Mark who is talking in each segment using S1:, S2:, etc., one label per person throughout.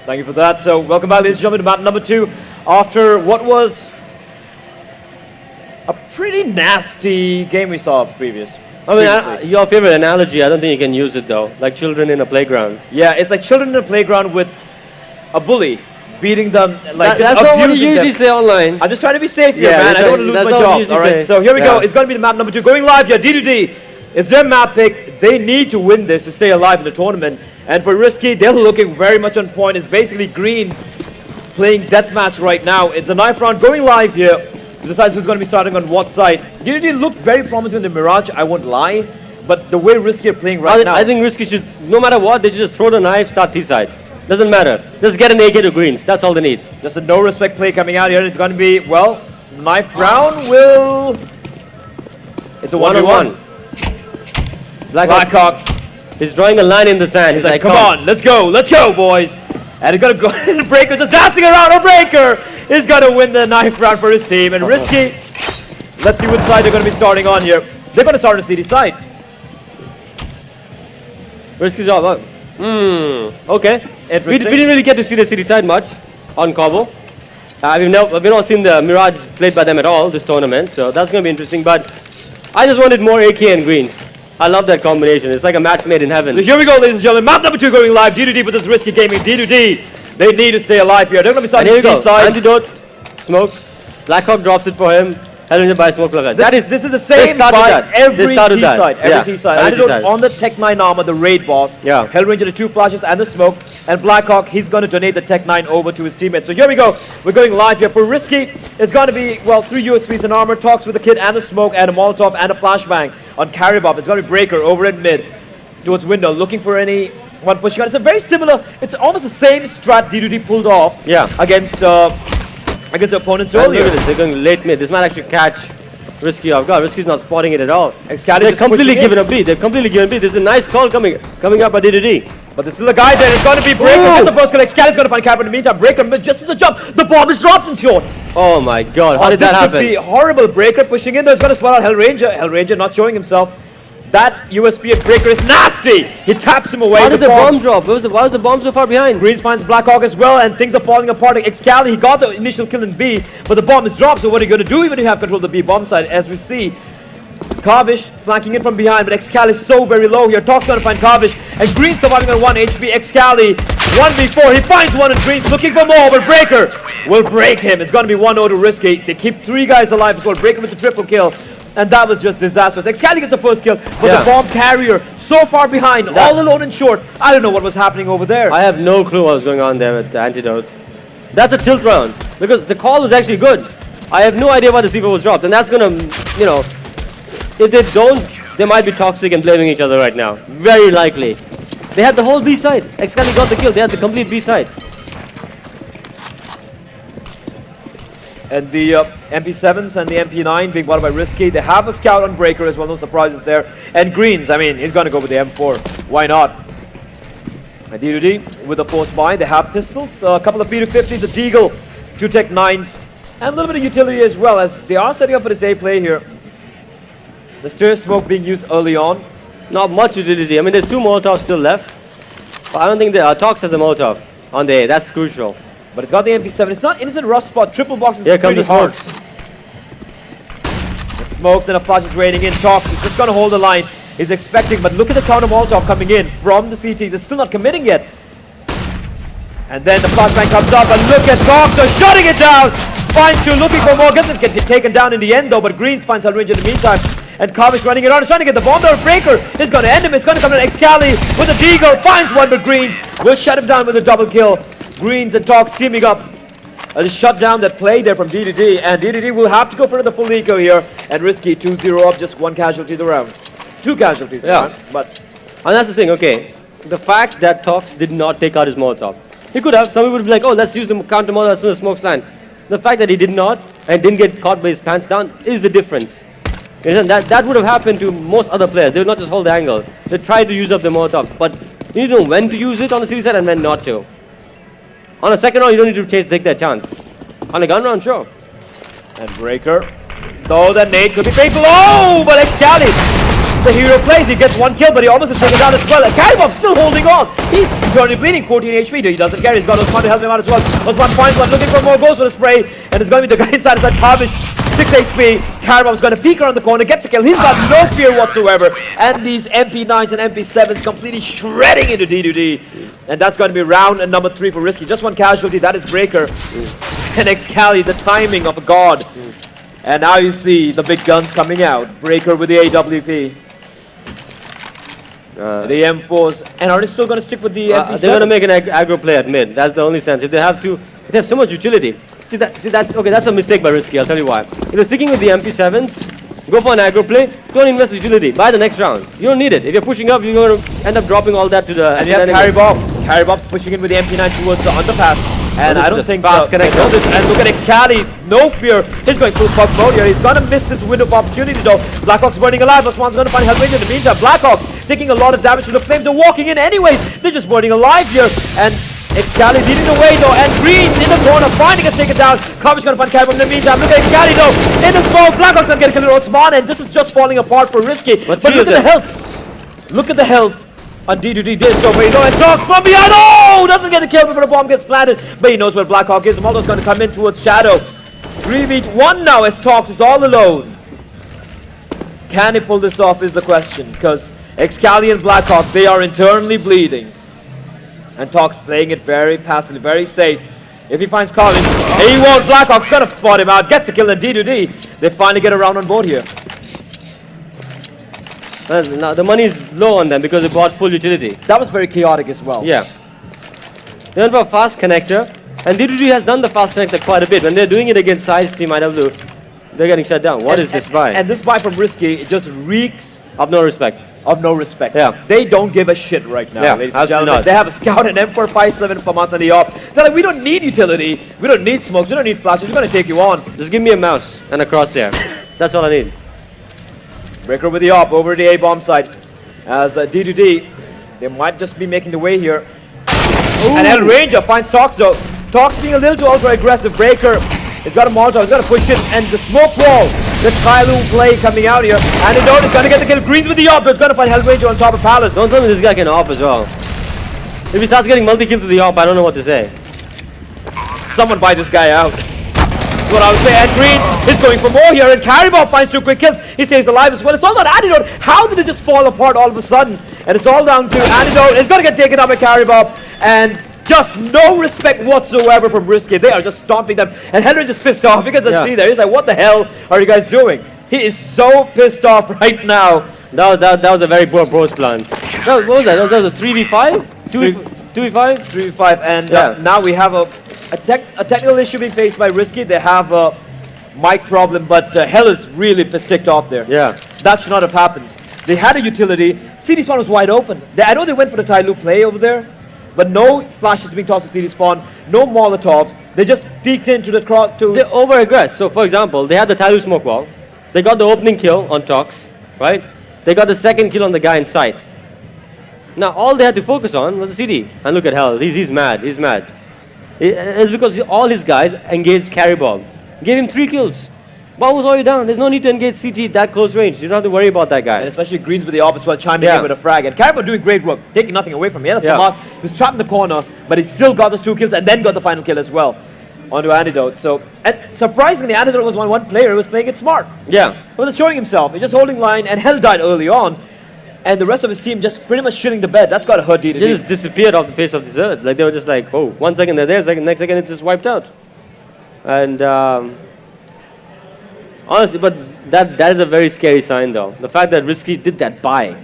S1: Thank you for that. So, welcome back, ladies and gentlemen, to map number 2. After what was a pretty nasty game we saw previous.
S2: I mean, your favorite analogy, I don't think you can use it though. Like children in a playground.
S1: Yeah, it's like children in a playground with a bully beating them, like
S2: that's not what you
S1: abusing
S2: usually
S1: them.
S2: say online.
S1: I'm just trying to be safe here,
S2: Yeah,
S1: man. I don't want to lose
S2: that's
S1: my
S2: not what
S1: job.
S2: you usually
S1: All right,
S2: say.
S1: so here we go.
S2: Yeah.
S1: It's going to be the map number 2. Going live here, D2D. It's their map pick. They need to win this to stay alive in the tournament. And for Risky, they're looking very much on point. It's basically Greens playing deathmatch right now. It's a knife round going live here. Decides who's going to be starting on what side. D2D looked very promising in the Mirage, I won't lie. But the way Risky are playing right now.
S2: I think Risky should, no matter what, they should just throw the knife, start T-side. Doesn't matter. Just get an AK to Greens. That's all they need.
S1: Just a no-respect play coming out here. It's going to be, well, knife round will... It's a 1v1. Blackhawk.
S2: He's drawing a line in the sand.
S1: He's like, come on, let's go, boys. And he's going to go and Breaker just dancing around. Breaker is going to win the knife round for his team. And Risky, let's see which side they're going to be starting on here. They're going to start on the CD side.
S2: Risky's all about. Okay. We didn't really get to see the city side much on Cobble. We've not seen the Mirage played by them at all this tournament, so that's going to be interesting. But I just wanted more AK and Greens. I love that combination. It's like a match made in heaven.
S1: So here we go, ladies and gentlemen. Map number 2 going live. D2D with this Risky Gaming. D2D, they need to stay alive here. They're going to be starting on the side.
S2: Antidote, smoke. Blackhawk drops it for him. Hellranger by smoke like that.
S1: This is the same by every T-side. Every T-side. Antidote on the Tech 9 armor, the raid boss.
S2: Yeah.
S1: Hellranger, the 2 flashes and the smoke. And Blackhawk, he's going to donate the Tech 9 over to his teammates. So here we go. We're going live here. For Risky, it's going to be, well, 3 USPs and armor. Talks with the kid and the smoke and a Molotov and a flashbang on Caribop. It's going to be Breaker over in mid towards window, looking for any one pushing on. It's a very similar, it's almost the same strat D2D pulled off against the opponents earlier.
S2: Look at this, they're going late mid. This might actually catch Risky off guard. Risky's not spotting it at all.
S1: They're
S2: completely given a beat. They've completely given a beat. There's a nice call coming up by D2D.
S1: But there's still a guy there. It's going to be Breaker. Gets the first kill. Excali's going to find Cap in the meantime. Breaker just as a jump. The bomb is dropped in short.
S2: Oh my god, how did that happen?
S1: This could be horrible. Breaker pushing in there. It's going to spot out Hellranger. Hellranger not showing himself. That USP of Breaker is nasty. He taps him away.
S2: How did the bomb drop? Why was the bomb so far behind?
S1: Greens finds Blackhawk as well, and things are falling apart. Excali, he got the initial kill in B, but the bomb is dropped. So what are you going to do even if you have control of the B bomb side? As we see, Kavish flanking in from behind, but Excali is so very low here. Talk's going to find Kavish, and Green surviving on 1 HP. Excali, 1v4. He finds one, and Green's looking for more, but Breaker will break him. It's going to be 1-0 to Risky. They keep 3 guys alive as well. Breaker with the triple kill. And that was just disastrous. Excali gets the first kill, but the bomb carrier so far behind, all alone in short. I don't know what was happening over there.
S2: I have no clue what was going on there with the Antidote. That's a tilt round, because the call was actually good. I have no idea why the C4 was dropped, and that's gonna, you know, if they don't, they might be toxic and blaming each other right now. Very likely. They had the whole B side. Excali got the kill. They had the complete B side.
S1: And the MP7s and the MP9 being bought by Risky. They have a scout on Breaker as well, no surprises there. And Greens, I mean, he's going to go with the M4. Why not? And D2D with a force buy. They have pistols, a couple of P250s, a Deagle, 2 Tech 9s, and a little bit of utility as well, as they are setting up for this A play here. The stir smoke being used early on.
S2: Not much utility. I mean, there's 2 Molotovs still left. But I don't think the Tox has a Molotov on the A. That's crucial.
S1: But it's got the MP7. It's not innocent rough spot. Triple boxes.
S2: Here comes the smokes.
S1: The smokes and a flash is raining in. Tox is just going to hold the line. He's expecting, but look at the counter Molotov coming in from the CTs. It's still not committing yet. And then the flashbang comes up, and look at Tox. They're shutting it down. Finds 2, looking for more. Gets it taken down in the end though, but Greens finds Hellranger in the meantime. And Kavish running it on. He's trying to get the bomb down. Breaker is going to end him. It's going to come to Excali with a Deagle. Finds one, but Greens will shut him down with a double kill. Greens and Tox teaming up. A shutdown that played there from D2D, and D2D will have to go for the full eco here. And Risky 2-0 up, just 1 casualty the round. 2 casualties round, but...
S2: And that's the thing, okay. The fact that Tox did not take out his Molotov. He could have. Some people would be like, oh, let's use the counter Molotov as soon as smokes land. The fact that he did not, and didn't get caught by his pants down, is the difference. That would have happened to most other players. They would not just hold the angle. They try to use up the Molotov, but you need to know when to use it on the series side and when not to. On a second round, you don't need to take that chance. On a gun round, sure.
S1: And Breaker, though the nade could be painful. Oh, but Excali the hero plays. He gets one kill, but he almost is taken down as well. Caribom still holding on. He's currently bleeding, 14 HP. He doesn't care. He's got Osman to help him out as well. Osman finds one, looking for more, goes for the spray, and it's going to be the guy inside is Tavish. 6 HP. Caribom's going to peek around the corner, gets a kill. He's got no fear whatsoever. And these MP9s and MP7s completely shredding into D2D. And that's going to be round number 3 for Risky. Just one casualty. That is Breaker. And Excali, the timing of a god. And now you see the big guns coming out. Breaker with the AWP. The M4s. And are they still going to stick with the MP7s?
S2: They're going to make an aggro play at mid. That's the only sense. If they have to, they have so much utility. That's a mistake by Risky. I'll tell you why. If they're sticking with the MP7s, go for an aggro play. Don't invest utility. Buy the next round. You don't need it. If you're pushing up, you're going to end up dropping all that to the.
S1: And you have Caribom. Caribom's pushing in with the MP9 towards the underpass. And I don't think
S2: fast connect.
S1: And look at Excali, no fear. He's going full pop mode here. He's gonna miss this window of opportunity though. Blackhawk's burning alive. Osman's gonna find Hellraiser in the meantime. Blackhawk taking a lot of damage. The flames are walking in anyways. They're just burning alive here. And Excali leading the way though. And Green in the corner, finding a taken down. Carver's gonna find Caribom in the meantime. Look at Excali though. In the smoke, Blackhawk's gonna get a kill with Osman. And this is just falling apart for Risky. But look at the health. Look at the health. On D2D did so very low and Talks from behind. Oh! Doesn't get the kill before the bomb gets planted. But he knows where Blackhawk is. Maldo's going to come in towards Shadow. 3v1 now as Talks is all alone. Can he pull this off is the question. Because Excali and Blackhawk, they are internally bleeding. And Talks playing it very passively, very safe. If he finds Colin, he won't. Blackhawk's going to spot him out. Gets a kill in D2D. They finally get around on board here.
S2: Now the money is low on them because they bought full utility.
S1: That was very chaotic as well.
S2: Yeah. They went for a fast connector, and D2D has done the fast connector quite a bit. When they're doing it against Size Team IW, they're getting shut down. What is this buy?
S1: And this buy from Risky, it just reeks
S2: of no respect.
S1: Of no respect.
S2: Yeah.
S1: They don't give a shit right now,
S2: yeah,
S1: ladies and gentlemen. They have a Scout and M457 from us on the op. They're like, we don't need utility, we don't need smokes, we don't need flashes, we're going to take you on.
S2: Just give me a mouse and a crosshair. That's all I need.
S1: Breaker with the op over the A-bomb side. As D2D, they might just be making the way here. Ooh. And El Ranger finds Talks though. Talks being a little too ultra aggressive. Breaker, he's got a Molotov, he's got to push it. And the smoke wall, the Tyloo play coming out here. Antidote is going to get the kill. Greens with the op, but it's going to find Hellraiser on top of Palace.
S2: Don't tell me this guy can op as well. If he starts getting multi-kills to the op, I don't know what to say.
S1: Someone buy this guy out. What I would say. And Green is going for more here, and Caribom finds 2 quick kills. He stays alive as well. It's all about Antidote. How did it just fall apart all of a sudden? And it's all down to Antidote. It's going to get taken out by Caribom, and just no respect whatsoever from Risky. They are just stomping them, and Henry just pissed off. You can just see there. He's like, "What the hell are you guys doing?" He is so pissed off right now.
S2: That was a very poor bros plan. What was that? That was a 3v5? 2v5?
S1: 3v5, and now we have a technical issue being faced by Risky. They have a mic problem, but Hell is really ticked off there.
S2: Yeah.
S1: That should not have happened. They had a utility. CD Spawn was wide open. I know they went for the Tyloo play over there, but no flashes being tossed to CD Spawn, no Molotovs. They just peeked into the cross to...
S2: They over-aggressed. So, for example, they had the Tyloo smoke wall. They got the opening kill on Tox, right? They got the second kill on the guy in sight. Now, all they had to focus on was the CD. And look at Hell. He's mad. He's mad. It's because all his guys engaged Caribom. Gave him 3 kills. Ball was already down. There's no need to engage CT that close range. You don't have to worry about that guy.
S1: And especially Greens with the op as well, chiming in with a frag. And Caribom doing great work, taking nothing away from him. He was trapped in the corner, but he still got those 2 kills and then got the final kill as well onto Antidote. So, and surprisingly, Antidote was one player who was playing it smart.
S2: Yeah.
S1: He wasn't showing himself. He was just holding line, and Hell died early on. And the rest of his team just pretty much shitting the bed. That's got to hurt D2D.
S2: They just disappeared off the face of this earth. Like they were just like, oh, 1 second they're there, next second it's just wiped out. And honestly, but that is a very scary sign though. The fact that Risky did that buy.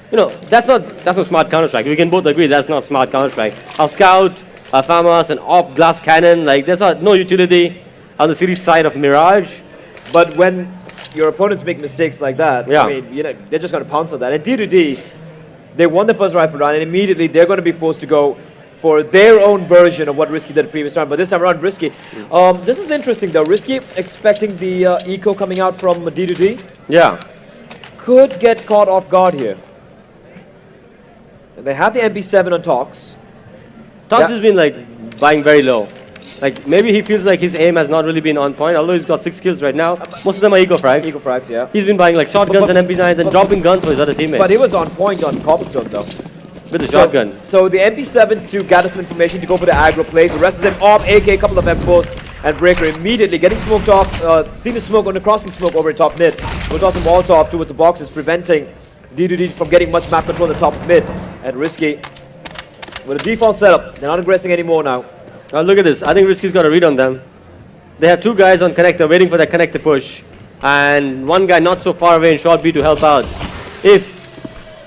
S2: You know, that's not smart Counter-Strike. We can both agree that's not smart Counter-Strike. Our Scout, our FAMAS, and Op Glass Cannon, like there's no utility on the series side of Mirage.
S1: But when your opponents make mistakes like that, I mean, you know, they're just going to pounce on that. And D2D, they won the first rifle round, and immediately they're going to be forced to go for their own version of what Risky did the previous round. But this time around, Risky. This is interesting, though. Risky expecting the eco coming out from D2D.
S2: Yeah.
S1: Could get caught off guard here. They have the MP7 on Tox.
S2: Tox has been like buying very low. Like, maybe he feels like his aim has not really been on point, although he's got 6 kills right now. Most of them are eco frags.
S1: Eco frags, yeah.
S2: He's been buying like shotguns and MP9s and dropping guns for his other teammates.
S1: But he was on point on Cobblestone though.
S2: With the shotgun.
S1: So the MP7 to gather some information to go for the aggro plays. The rest of them off, AK, a couple of M4s, and Breaker immediately getting smoked off. Seeing the smoke on the crossing smoke over top mid. We'll toss some Molotov towards the boxes, preventing D2D from getting much map control on the top of mid. And Risky with a default setup. They're not aggressing anymore now.
S2: Oh, look at this. I think Risky's got a read on them. They have 2 guys on connector waiting for that connector push. And 1 guy not so far away in short B to help out.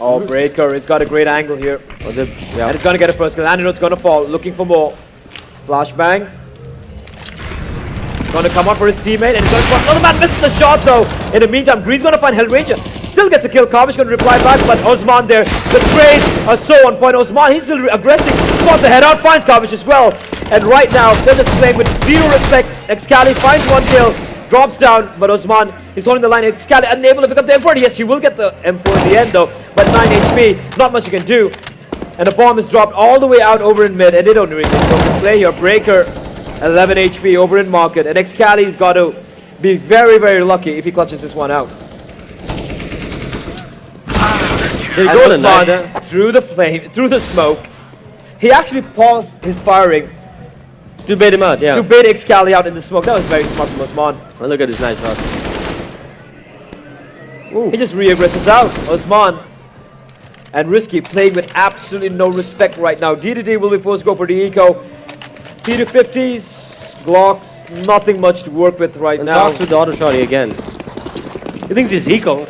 S1: Oh, Breaker, it's got a great angle here.
S2: Oh,
S1: And it's gonna get a first kill. Antidote's gonna fall, looking for more. Flashbang. Gonna come out for his teammate, and he's gonna spot another man, misses the shot though. In the meantime, Green's gonna find Hellranger. Still gets a kill. Kavish gonna reply back, but Osman there. The trades are so on point. Osman, he's still aggressive. Spots the head out, finds Kavish as well. And right now, they're just playing with zero respect. Excali finds 1 kill, drops down, but Osman is holding the line. Excali unable to pick up the M4. Yes, he will get the M4 in the end though, but 9 HP, not much you can do. And the bomb is dropped all the way out over in mid, and they don't really play here. Breaker, 11 HP over in market, and Excali's got to be very, very lucky if he clutches this one out. And Osman, through the flame, through the smoke, he actually paused his firing
S2: to bait him out, yeah.
S1: to bait Excali out in the smoke. That was very smart from Osman.
S2: Oh, look at this nice shot.
S1: He just re-aggresses out. Osman and Risky playing with absolutely no respect right now. D2D will be forced to go for the eco. P250s, Glocks, nothing much to work with right now.
S2: Talks with the auto shotty again. He thinks he's eco.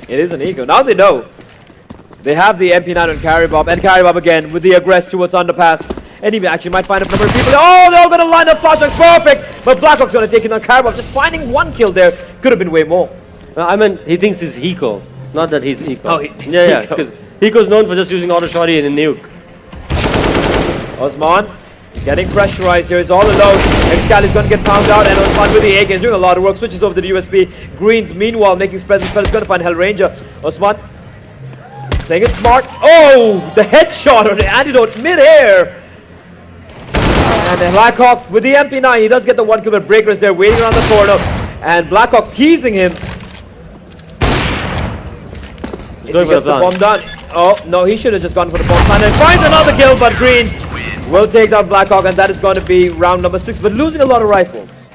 S1: It is an eco. Now they know. They have the MP9 on Carrybob, and Carrybob again with the aggress towards underpass. And he actually might find a number of people. Oh, they're all going to line up fast. Perfect. But Blackhawk's going to take it on Carrybob. Just finding 1 kill there could have been way more.
S2: I mean, he thinks he's eco, not that he's eco.
S1: Oh, he thinks
S2: yeah,
S1: eco.
S2: because eco's known for just using auto shotty and a nuke.
S1: Osman getting pressurized here. He's all alone. Excali's going to get found out, and Osman with the AK is doing a lot of work. Switches over to the USB. Greens, meanwhile, making his presence felt. He's going to find Hellranger. Osman playing it smart. Oh, the headshot on the antidote mid-air. And then Blackhawk with the MP9. He does get the 1 kill, but Breaker's there waiting around the corner. And Blackhawk teasing him. If he gets the bomb done. Oh, no, he should have just gone for the bomb plan. And finds another kill, but Green will take down Blackhawk, and that is going to be round number 6. But losing a lot of rifles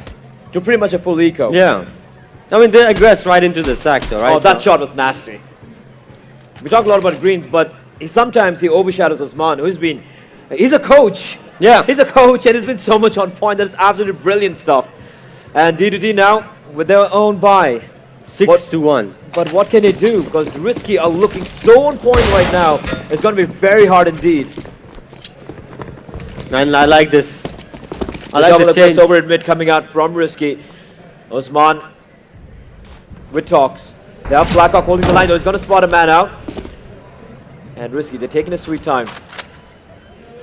S1: to pretty much a full eco.
S2: Yeah. I mean, they aggressed right into the stack though, right?
S1: Oh, that shot was nasty. We talk a lot about Greens, but sometimes he overshadows Osman, who's been... He's a coach.
S2: Yeah.
S1: He's a coach, and he's been so much on point. That is absolutely brilliant stuff. And D2D now with their own buy.
S2: 6-1.
S1: But what can they do? Because Risky are looking so on point right now. It's going to be very hard indeed.
S2: And I like this. I
S1: Double
S2: like the change.
S1: over in mid coming out from Risky. Osman with talks. They have Blackhawk holding the line though. He's going to spot a man out. And Risky, they're taking a sweet time.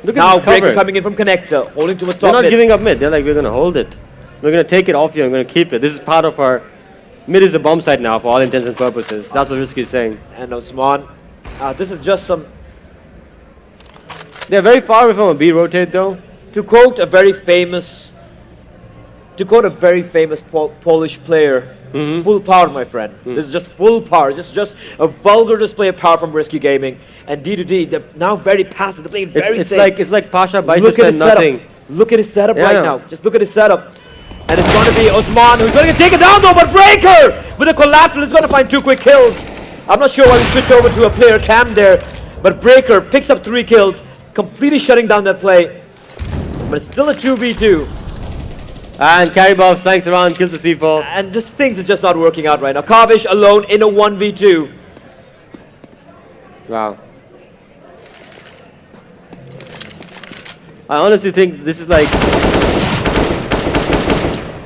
S2: Look at
S1: Now
S2: this cover.
S1: Breaker coming in from connector, holding towards top
S2: They're not
S1: mid.
S2: giving up mid. They're like, we're going to hold it. We're going to take it off you. I'm going to keep it. This is part of our... Mid is a bomb site now for all intents and purposes. That's what Risky is saying.
S1: And Osman, this is just some...
S2: They're very far away from a B rotate though.
S1: To quote a very famous Polish player, it's full power, my friend. This is just full power. This is just a vulgar display of power from Risky Gaming. And D2D, they're now very passive. They're playing very safe.
S2: It's like Pasha
S1: Look
S2: biceps
S1: at
S2: and
S1: his
S2: nothing.
S1: setup. Look at his setup
S2: Yeah,
S1: right
S2: I
S1: now.
S2: know.
S1: Just look at his setup. And it's going to be Osman who's going to take it down though, but Breaker with a collateral is going to find 2 quick kills. I'm not sure why we switched over to a player cam there, but Breaker picks up 3 kills, completely shutting down that play. But it's still a 2v2.
S2: And Carrybob flanks around, kills the C4.
S1: And this things is just not working out right now. Kavish alone in a 1v2.
S2: Wow. I honestly think this is like...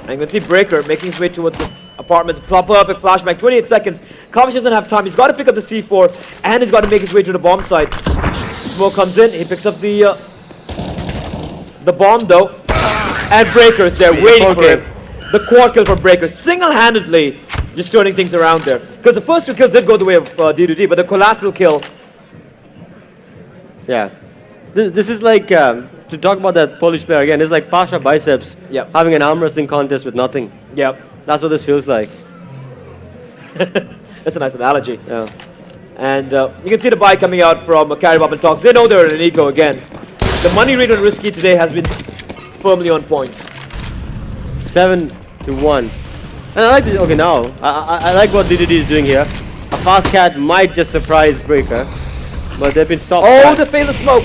S1: And you can see Breaker making his way towards the apartments. Perfect flashback, 28 seconds. Kavish doesn't have time. He's got to pick up the C4 and he's got to make his way to the bomb site. Smoke comes in. He picks up the bomb though. And Breaker is there waiting for him. The quad kill from Breaker, single-handedly just turning things around there. Because the first 2 kills did go the way of D2D, but the collateral kill...
S2: Yeah. This is like to talk about that Polish player again, it's like Pasha Biceps
S1: Yep.
S2: having an arm wrestling contest with nothing.
S1: Yep.
S2: That's what this feels like.
S1: That's a nice analogy.
S2: Yeah.
S1: And you can see the buy coming out from Caribop and Talks. They know they're in an eco again. The money rate on Risky today has been firmly on point.
S2: 7-1. And I like this. Okay, now I like what DDD is doing here. A fast cat might just surprise Breaker, but they've been stopped.
S1: Oh, the fail of smoke.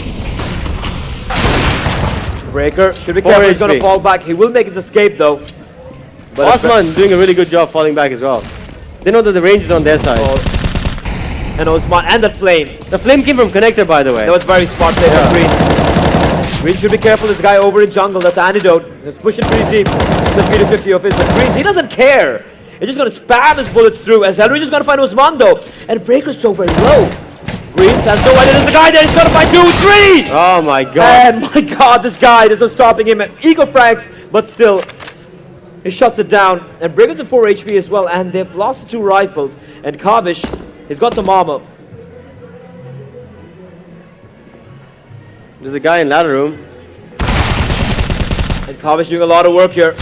S1: Breaker should be careful. He's going to fall back. He will make his escape though. But
S2: Osman doing a really good job falling back as well. They know that the range is on their side.
S1: And Osman and the flame.
S2: The flame came from connector, by the way.
S1: That was very smart play by Green. Green should be careful. This guy over in jungle. That's Antidote. He's pushing pretty deep. The 3-50 of his. But Green, he doesn't care. He's just going to spam his bullets through. As Elridge is going to find Osman though. And Breaker's so very low. Green has no idea. There's the guy there. He's going to find 2-3.
S2: Oh my god.
S1: And my god, this guy, there's no stopping him. Ego frags, but still. He shuts it down. And Breaker's at 4 HP as well. And they've lost 2 rifles. And Kavish, he's got some armor.
S2: There's a guy in ladder room.
S1: And Kavish doing a lot of work here.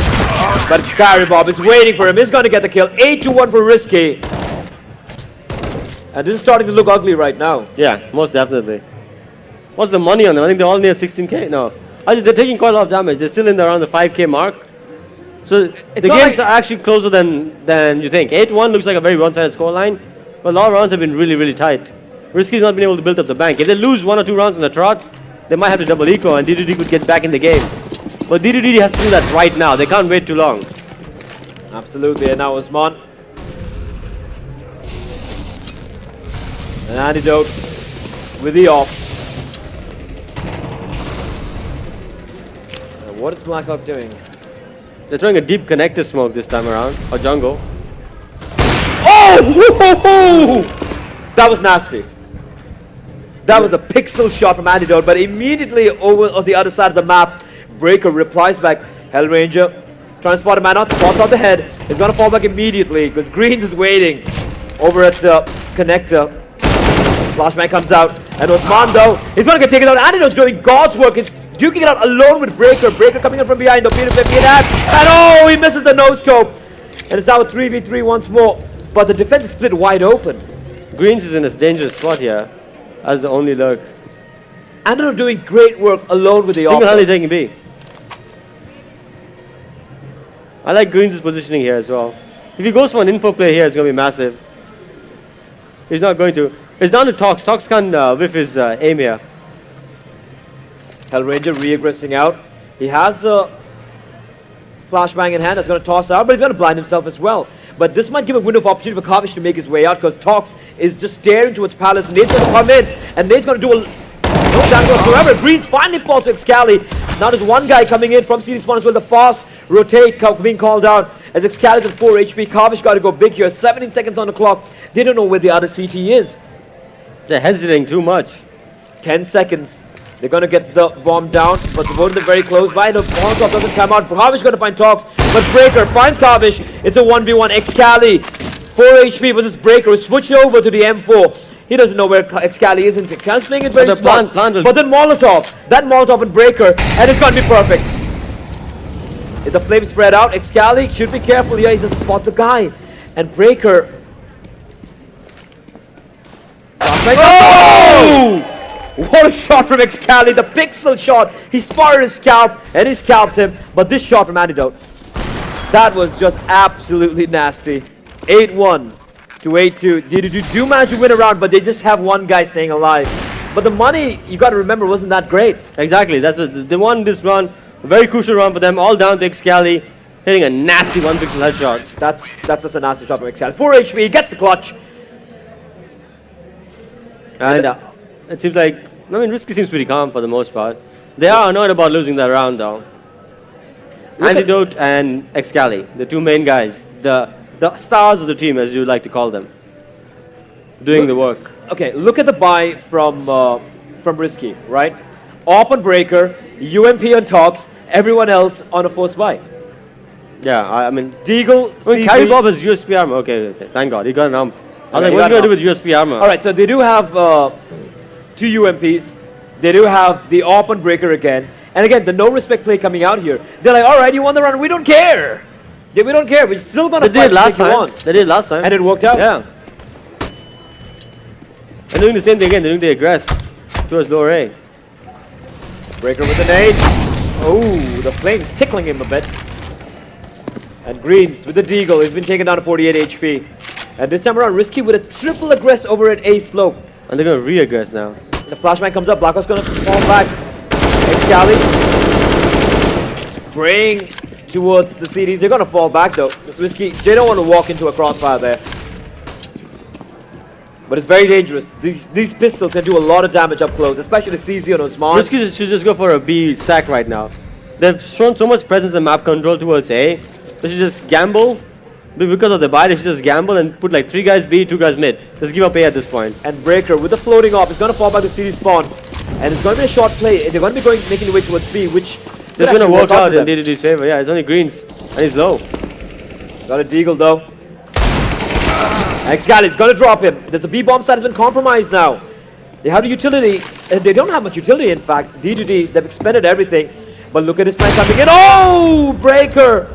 S1: But Caribop is waiting for him. He's going to get the kill. 8-1 for Risky. And this is starting to look ugly right now.
S2: Yeah, most definitely. What's the money on them? I think they're all near 16k. No. I think they're taking quite a lot of damage. They're still in around the 5k mark. So the games are actually closer than you think. 8-1 looks like a very one-sided scoreline. But a lot of rounds have been really, really tight. Risky's not been able to build up the bank. If they lose 1 or 2 rounds in the trot, they might have to double eco and DDD could get back in the game. But DDD has to do that right now. They can't wait too long.
S1: Absolutely. And now Osman. An Antidote with the off. What is Blackhawk doing?
S2: They're throwing a deep connector smoke this time around. Or jungle.
S1: Oh! That was nasty. That was a pixel shot from Antidote, but immediately over on the other side of the map, Breaker replies back. Hellranger is trying to spot a man out, spots out the head. He's going to fall back immediately because Greens is waiting over at the connector. Flashman comes out, and Osman though, he's going to get taken out. Antidote's doing God's work. He's duking it out alone with Breaker. Breaker coming in from behind the P50 and oh, he misses the no-scope. And it's now a 3v3 once more, but the defense is split wide open.
S2: Greens is in a dangerous spot here as the only lurk.
S1: Antidote doing great work alone with the
S2: Single-handedly taking B. I like Greens' positioning here as well. If he goes for an info play here, it's going to be massive. He's not going to. It's down to Tox. Tox can't whiff his aim here.
S1: Hellranger re-aggressing out. He has a flashbang in hand that's going to toss out, but he's going to blind himself as well. But this might give a window of opportunity for Kavish to make his way out because Tox is just staring towards Palace. Nate's going to come in, and Nate's going to do no damage whatsoever. Greens finally falls to Excali. Now there's one guy coming in from CD spawn as well. The fast rotate being called out as Excali's at 4 HP. Kavish got to go big here. 17 seconds on the clock. They don't know where the other CT is.
S2: They're hesitating too much.
S1: 10 seconds. They're going to get the bomb down, but the both are very close by. The Molotov doesn't come out. Kavish going to find Tox, but Breaker finds Kavish. It's a 1v1. Excali, 4 HP versus Breaker. Switch over to the M4. He doesn't know where Excali is, and Excali's playing it very smart. But then Molotov, that Molotov and Breaker, and it's going to be perfect. If the flame spread out, Excali should be careful here. He doesn't spot the guy. And Breaker. Oh! What a shot from Excali, the pixel shot. He spotted his scalp and he scalped him. But this shot from Antidote, that was just absolutely nasty. 8-1 to 8-2. DDD do manage to win a round, but they just have one guy staying alive. But the money, you got to remember, wasn't that great.
S2: Exactly. That's what they won this round. A very crucial round for them. All down to Excali hitting a nasty 1 pixel headshot.
S1: That's just a nasty shot from Excali. 4 HP, he gets the clutch.
S2: And it seems like, I mean, Risky seems pretty calm for the most part. They are annoyed about losing that round though. Antidote and Excali, the 2 main guys, the stars of the team, as you like to call them, doing the work.
S1: Okay, look at the buy from Risky, right? Op on Breaker, UMP on Tox, everyone else on a force buy.
S2: Yeah, I mean,
S1: Deagle,
S2: Carry Bob has USP armor. Okay, thank God, he got an ump. I was like, what are you going to do with USP armor?
S1: Alright, so they do have 2 UMPs. They do have the Op on Breaker again. And again, the no respect play coming out here. They're like, all right, you won the round. We don't care. Yeah, we don't care. We're still going to fight.
S2: They did last time. They did last time.
S1: And it worked out.
S2: Yeah. And doing the same thing again. They're doing the aggress towards lower A.
S1: Breaker with an nade. Oh, the flames tickling him a bit. And Greens with the deagle. He's been taken down to 48 HP. And this time around, Risky with a triple aggress over at A slope.
S2: And they're going to re-aggress now.
S1: The flashbang comes up. Blackhawk's going to fall back. Excali spraying towards the CDs. They're going to fall back though. Risky, they don't want to walk into a crossfire there. But it's very dangerous. These pistols can do a lot of damage up close, especially CZ on Osman.
S2: Risky should just go for a B stack right now. They've shown so much presence and map control towards A. They should just gamble. Because of the buy, they should just gamble and put like 3 guys B, 2 guys mid. Just give up A at this point.
S1: And Breaker with the floating off is going to fall back to CD spawn. And it's going to be a short play. They're going to be making the way towards B, which
S2: it's going to work out in DDD's favor. Yeah, it's only Greens. And he's low.
S1: Got a deagle though. Excali's going to drop him. There's a B bomb site has been compromised now. They have the utility. They don't have much utility in fact. D2D, they've expended everything. But look at his friend coming in. Oh! Breaker!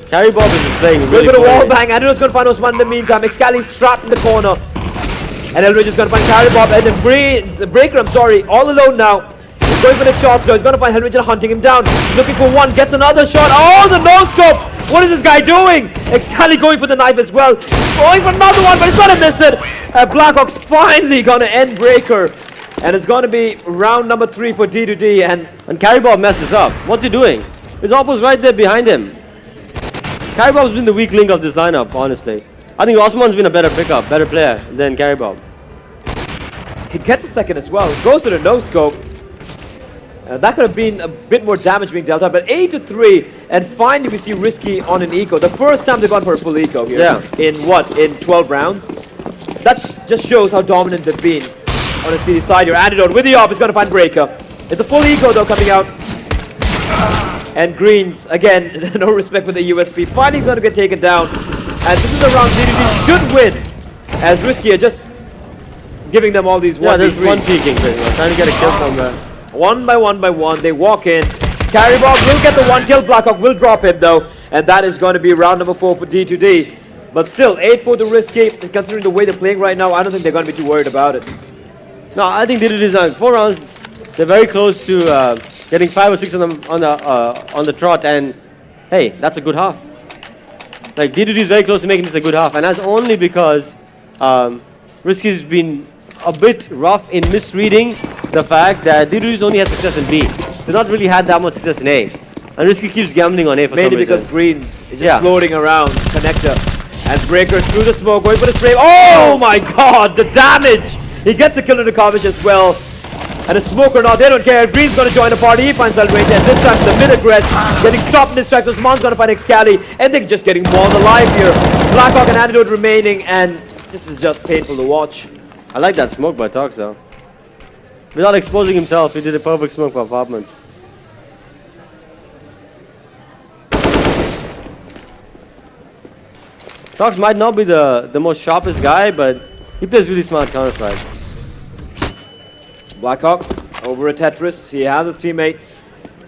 S2: Carry Bob is just playing really
S1: good. A wall bang. Anidot's going to find Osman in the meantime. Excali's trapped in the corner. And Elridge is going to find Carry Bob. And then Breaker, I'm sorry, all alone now. He's going for the shots though. He's going to find Elridge and hunting him down. Looking for one. Gets another shot. Oh, the no-scope! What is this guy doing? Excali going for the knife as well. Going for another one, but he's going to miss it. Blackhawk's finally going to end Breaker. And it's going to be round number 3 for D2D.
S2: And Carry Bob messed this up. What's he doing? His oppo's right there behind him. Carry Bob's been the weak link of this lineup, honestly. I think Osman's been a better pickup, better player than Carry Bob.
S1: He gets a second as well. Goes to the no-scope. That could have been a bit more damage being dealt out, but 8-3, and finally we see Risky on an eco. The first time they've gone for a full eco here.
S2: Yeah.
S1: In what? In 12 rounds? That just shows how dominant they've been on the CD side here. Antidote with the op is going to find Breaker. It's a full eco though coming out. And Greens, again, no respect for the USP. Finally going to get taken down. And this is a round DDD should win. As Risky are just giving them all these 1v3s.
S2: Yeah, there's one peeking, trying to get a kill somewhere.
S1: One by one, they walk in. Carry Bob will get the 1 kill. Blackhawk will drop him though. And that is going to be round number 4 for D2D. But still, 8-4 to Risky. And considering the way they're playing right now, I don't think they're going to be too worried about it.
S2: No, I think D2D's on 4 rounds. They're very close to getting 5 or 6 on the trot, and hey, that's a good half. Like D2D is very close to making this a good half, and that's only because Risky's been a bit rough in misreading the fact that D2D's only had success in B. They've not really had that much success in A, and Risky keeps gambling on A for some reason.
S1: Mainly because Greens is just floating around connector, and Breaker through the smoke, going for the spray. Oh my God, the damage! He gets a kill into Kavish as well. And a smoker now, they don't care. Green's going to join the party. He finds Elridge, and this time the mid-aggress getting stopped in his tracks. Osman's going to find Excali, and they're just getting mauled alive here. Blackhawk and Antidote remaining, and this is just painful to watch.
S2: I like that smoke by Tox though. Without exposing himself, he did a perfect smoke for apartments. Tox might not be the most sharpest guy, but he plays really smart Counter-Strike.
S1: Blackhawk over at Tetris. He has his teammate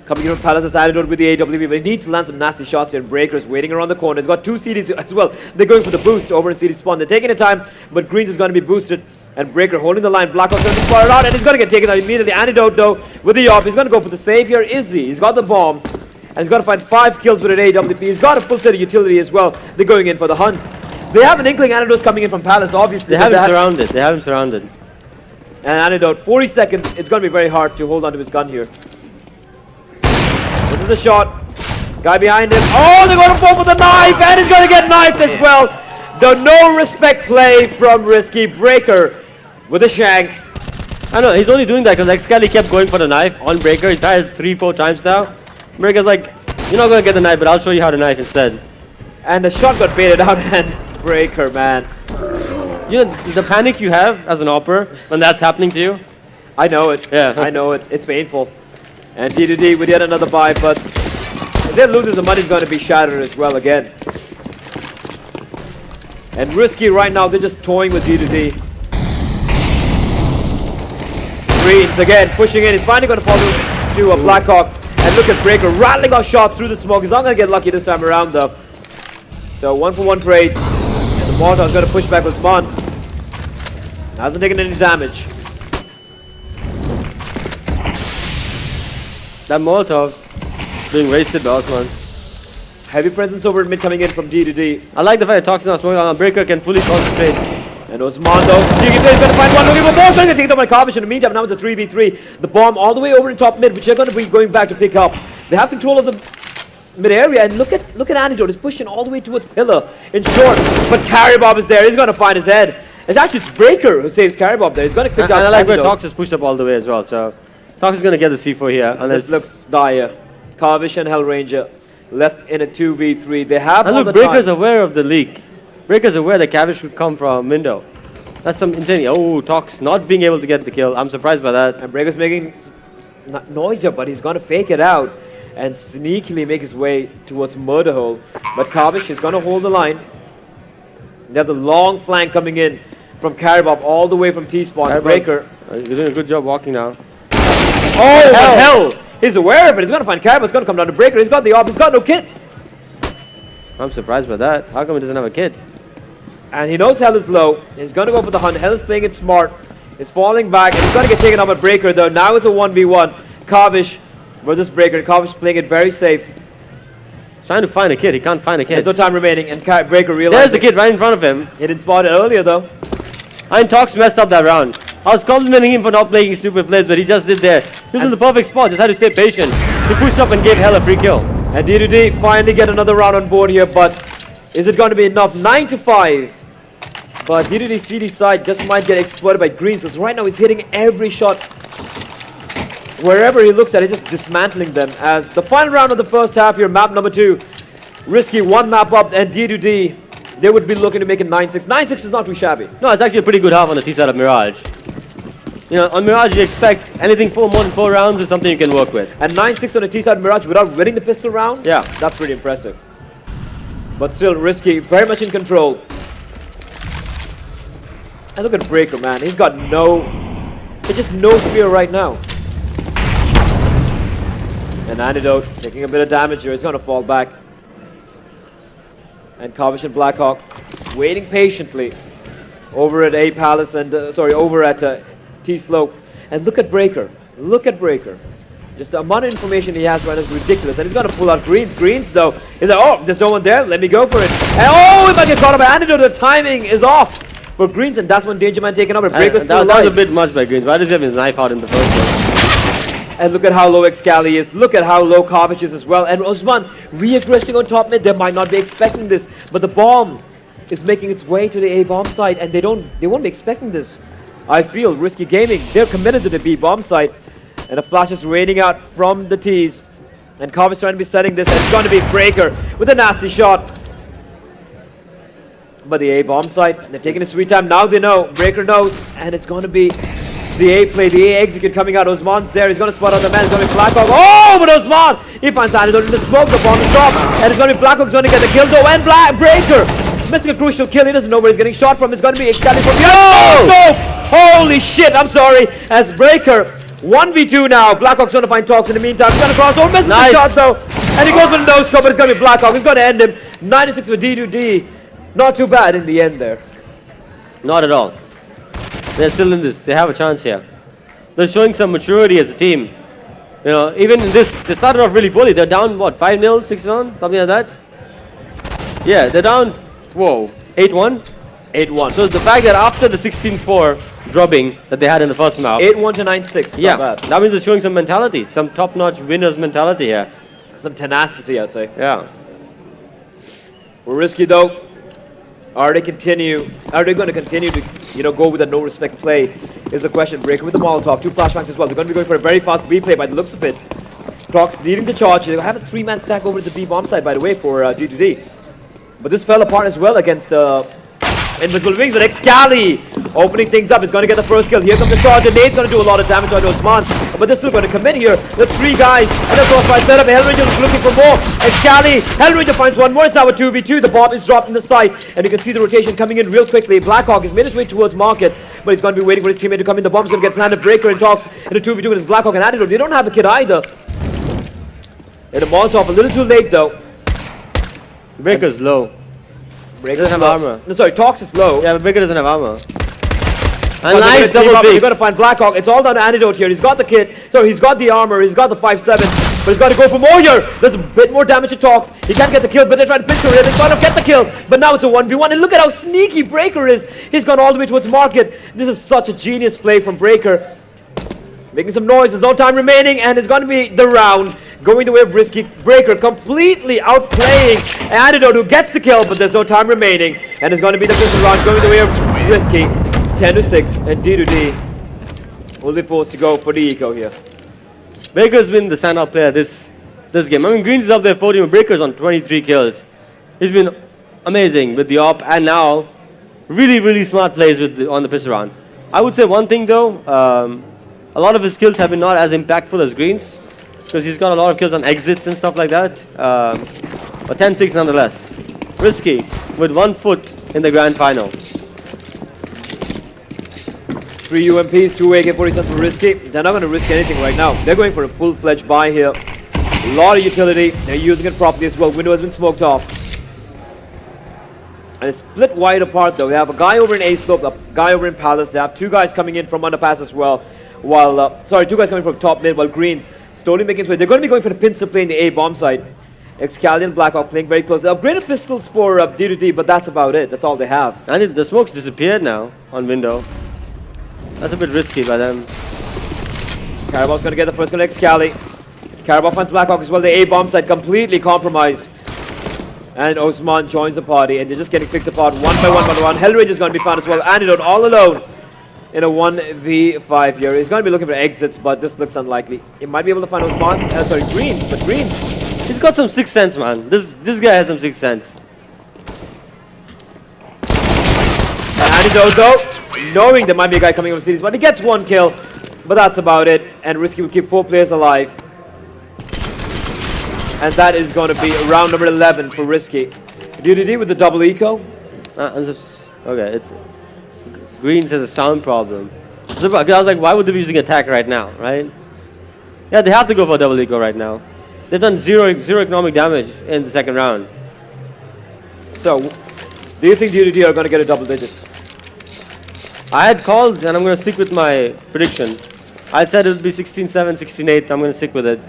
S1: coming in from Palace's Antidote with the AWP, but he needs to land some nasty shots here. Breaker's waiting around the corner. He's got 2 CDs as well. They're going for the boost over in CD spawn. They're taking the time, but Greens is going to be boosted. And Breaker holding the line. Blackhawk's going to be spotted out, and he's going to get taken out immediately. Antidote though with the op. He's going to go for the save here. Izzy. He's got the bomb, and he's got to find 5 kills with an AWP. He's got a full set of utility as well. They're going in for the hunt. They have an inkling Antidote's coming in from Palace, obviously.
S2: They have him surrounded. They have him surrounded.
S1: And Antidote, 40 seconds. It's going to be very hard to hold on to his gun here. This is the shot. Guy behind him. Oh, they're going to fall for the knife, and he's going to get knifed as well. The no respect play from Risky. Breaker with a shank.
S2: I know, he's only doing that because Excali kept going for the knife on Breaker. He's tried 3-4 times now. Breaker's like, you're not going to get the knife, but I'll show you how to knife instead.
S1: And the shot got baited out, and Breaker, man.
S2: You know, the panic you have as an opera when that's happening to you?
S1: I know it.
S2: Yeah.
S1: I know it. It's painful. And D2D with yet another buy, but if they lose, the money's going to be shattered as well again. And Risky right now, they're just toying with D2D. Greens again, pushing in. He's finally going to follow to a Blackhawk. And look at Breaker rattling off shots through the smoke. He's not going to get lucky this time around though. So 1-for-1 trade. And the Molotov's going to push back Usman. Hasn't taken any damage.
S2: That Molotov being wasted by Osman.
S1: Heavy presence over at mid coming in from D2D.
S2: I like the fact that Toxin now smoking on Breaker can fully concentrate.
S1: And Osman though, Cheeky Play is going to find one looking for more. Going to take them on Kavish in the meantime. Now it's a 3v3. The bomb all the way over in top mid, which they're going to be going back to pick up. They have control of the mid area, and look at Antidote. He's pushing all the way towards Pillar in short. But Carrybob is there. He's going to find his head. It's actually Breaker who saves Carrybob there. He's going to pick out.
S2: And I like where Tox is pushed up all the way as well. So Tox is going to get the C4 here.
S1: This looks dire. Kavish and Hellranger left in a 2v3. They have
S2: and
S1: all
S2: look,
S1: the
S2: Breaker's
S1: time.
S2: aware of the leak. Breaker's aware that Kavish could come from window. That's some insane. Oh, Tox not being able to get the kill. I'm surprised by that.
S1: And Breaker's making noise here, but he's going to fake it out and sneakily make his way towards Murder Hole. But Kavish is going to hold the line. They have the long flank coming in from Carrybob all the way from T-spawn. Breaker.
S2: He's doing a good job walking now.
S1: Oh, hell! He's aware of it. He's going to find Carrybob. It's going to come down to Breaker. He's got the op. He's got no kit.
S2: I'm surprised by that. How come he doesn't have a kit?
S1: And he knows Hell is low. He's going to go for the hunt. Hell is playing it smart. He's falling back. And he's going to get taken out by Breaker though. Now it's a 1v1. Kavish versus Breaker. Kavish playing it very safe.
S2: He's trying to find a kid. He can't find a kid.
S1: There's no time remaining. And Breaker realizes.
S2: There's the kid right in front of him.
S1: He didn't spot it earlier though.
S2: And Tox messed up that round. I was complimenting him for not playing stupid plays, but he just did there. He was in the perfect spot. Just had to stay patient. He pushed up and gave Hell a free kill.
S1: And D2D finally get another round on board here, but is it going to be enough? 9-5. But D2D CD side just might get exploited by Green, because right now he's hitting every shot. Wherever he looks at, he's just dismantling them. As the final round of the first half here, map number 2. Risky, one map up, and D2D, they would be looking to make it 9-6. 9-6 is not too shabby.
S2: No, it's actually a pretty good half on the T side of Mirage. You know, on Mirage you expect anything for more than 4 rounds is something you can work with.
S1: And 9-6 on the T side Mirage without winning the pistol round?
S2: Yeah.
S1: That's pretty impressive. But still, Risky, very much in control. And look at Breaker, man. He's got just no fear right now. And Antidote taking a bit of damage here. He's going to fall back. And Kavish and Blackhawk waiting patiently over at A Palace and over at T Slope. And look at Breaker. Look at Breaker. Just the amount of information he has right now is ridiculous. And he's going to pull out Greens. Greens though, he's like, oh, there's no one there. Let me go for it. And oh, he might get caught up by Antidote. The timing is off for Greens, and that's when Danger Man taken over. Breaker's still alive.
S2: That was a bit much by Greens. Why does he have his knife out in the first place?
S1: And look at how low Excali is. Look at how low Kavish is as well. And Osman re-aggressing on top mid. They might not be expecting this, but the bomb is making its way to the A bomb site, and they won't be expecting this. I feel Risky Gaming, they're committed to the B bomb site, and the flash is raining out from the T's. And Kavish trying to be setting this, and it's going to be Breaker with a nasty shot. But the A bomb site, they're taking a sweet time. Now they know. Breaker knows, and it's going to be the A play, the A execute coming out. Osman's there. He's going to spot out the man. It's going to be Blackhawk. Oh, but Osman! He finds Antidote in the smoke. The bomb is dropped. And it's going to be Blackhawk's going to get the kill though. And Breaker missing a crucial kill. He doesn't know where he's getting shot from. It's going to be Excalibur. Oh! Holy shit! I'm sorry. As Breaker 1v2 now. Blackhawk's going to find Talks in the meantime. He's going to cross over. Misses the shot though. And he goes for the nose shot, but it's going to be Blackhawk. He's going to end him. 96 for D2D. Not too bad in the end there.
S2: Not at all. They're still in this. They have a chance here. They're showing some maturity as a team. You know, even in this, they started off really poorly. They're down, what, 5-0, 6-1, something like that? Yeah, they're down, 8-1? 8-1. So the fact that after the 16-4 drubbing that they had in the first map.
S1: 8-1 to 9-6.
S2: Yeah, that means they're showing some mentality, some top-notch winners mentality here.
S1: Some tenacity, I'd say.
S2: Yeah.
S1: We're risky though. Are they going to continue to, go with a no respect play? Is the question. Breaker with the Molotov, 2 flashbangs as well. They're going to be going for a very fast B play by the looks of it. Crocs leading the charge. They have a 3-man stack over to the B bomb side, by the way, for D2D. But this fell apart as well against Invisible Wings. But Excali opening things up. Is going to get the first kill. Here comes the charge. And Nade's going to do a lot of damage on Osman. But they're still going to commit here. The 3 guys and the crossfire setup. Hellranger is looking for more. Excali. Hellranger finds one more. It's now a 2v2. The bomb is dropped in the site. And you can see the rotation coming in real quickly. Blackhawk has made his way towards Market. but he's going to be waiting for his teammate to come in. The bomb's going to get planted. Breaker and Talks in a 2v2 with his Blackhawk and Antidote. They don't have a kid either. And a Molotov, a little too late though.
S2: Breaker's low.
S1: Breaker
S2: doesn't have armor.
S1: No, sorry, Talks is low.
S2: Yeah, but Breaker doesn't have armor.
S1: And nice double pick. You've got to find Blackhawk. It's all down to Antidote here. He's got the kit. So he's got the armor. He's got the 5-7. But he's got to go for more here. There's a bit more damage to Talks. He can't get the kill, but they're trying to pistol it. They're trying to get the kill. But now it's a 1v1. And look at how sneaky Breaker is. He's gone all the way towards Market. This is such a genius play from Breaker. Making some noise. There's no time remaining. And it's going to be the round. Going the way of Risky. Breaker completely outplaying Antidote, who gets the kill, but there's no time remaining. And it's going to be the pistol round going the way of Risky. 10-6, and D2D will be forced to go for the eco here.
S2: Breaker's been the standout player this game. I mean, Greens is up there 14, but Breaker's on 23 kills. He's been amazing with the op, and now really smart plays on the pistol round. I would say one thing though, a lot of his kills have been not as impactful as Greens, because he's got a lot of kills on exits and stuff like that. But 10-6 nonetheless. Risky with 1 foot in the grand final.
S1: 3 UMPs, 2 AK-47 for Risky. They're not going to risk anything right now. They're going for a full-fledged buy here. A lot of utility. They're using it properly as well. Window has been smoked off. And it's split wide apart though. They have a guy over in A-slope, a guy over in Palace. They have 2 guys coming in from underpass as well. While, 2 guys coming from top mid, while Greens slowly making its way. They're going to be going for the pincer play in the A bomb side. Excalion, Blackhawk playing very close. They upgraded pistols for D2D, but that's about it. That's all they have.
S2: And the smoke's disappeared now on window. That's a bit risky by them.
S1: Carabaw's going to get the first kill. Excali. Carabaw finds Blackhawk as well. The A bomb side completely compromised. And Osman joins the party, and they're just getting picked apart one by one. Hellrage is going to be found as well. Antidote all alone in a 1v5 here. He's going to be looking for exits, but this looks unlikely. He might be able to find Osman. Green. But Green.
S2: He's got some sixth sense, man. This guy has some sixth sense.
S1: Antidote though, knowing there might be a guy coming from cities, but he gets 1 kill. But that's about it. And Risky will keep 4 players alive. And that is going to be round number 11 for Risky. D2D with the double eco.
S2: Okay, Greens has a sound problem. So, I was like, why would they be using attack right now, right? Yeah, they have to go for double eco right now. They've done zero economic damage in the second round.
S1: So, do you think D2D are going to get a double digits?
S2: I had called, and I'm going to stick with my prediction. I said it would be 16-7, 16-8. I'm going to stick with it.